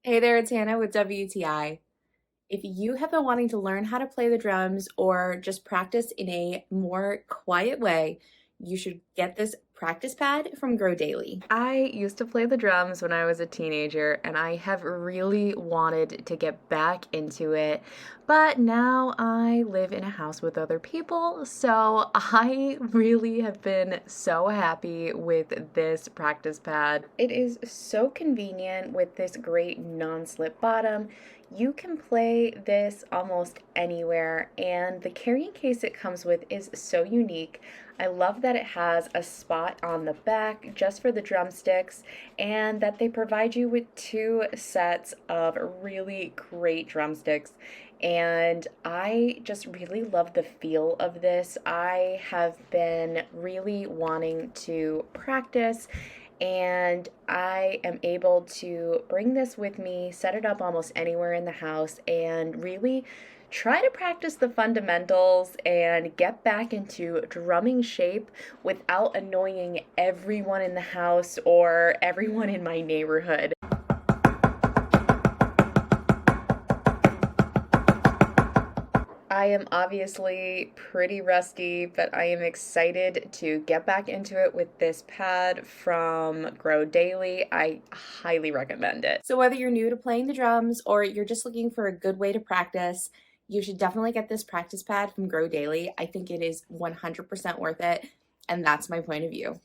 Hey there, it's Hannah with WTI. If you have been wanting to learn how to play the drums or just practice in a more quiet way, you should get this practice pad from GrowDaily. I used to play the drums when I was a teenager, and I have really wanted to get back into it, but now I live in a house with other people, so I really have been so happy with this practice pad. It is so convenient with this great non-slip bottom. You can play this almost anywhere, and the carrying case it comes with is so unique. I love that it has a spot on the back just for the drumsticks, and that they provide you with two sets of really great drumsticks. And I just really love the feel of this. I have been really wanting to practice, and I am able to bring this with me, set it up almost anywhere in the house, and really try to practice the fundamentals and get back into drumming shape without annoying everyone in the house or everyone in my neighborhood. I am obviously pretty rusty, but I am excited to get back into it with this pad from GrowDaily. I highly recommend it. So whether you're new to playing the drums or you're just looking for a good way to practice, you should definitely get this practice pad from GrowDaily. I think it is 100% worth it, and that's my point of view.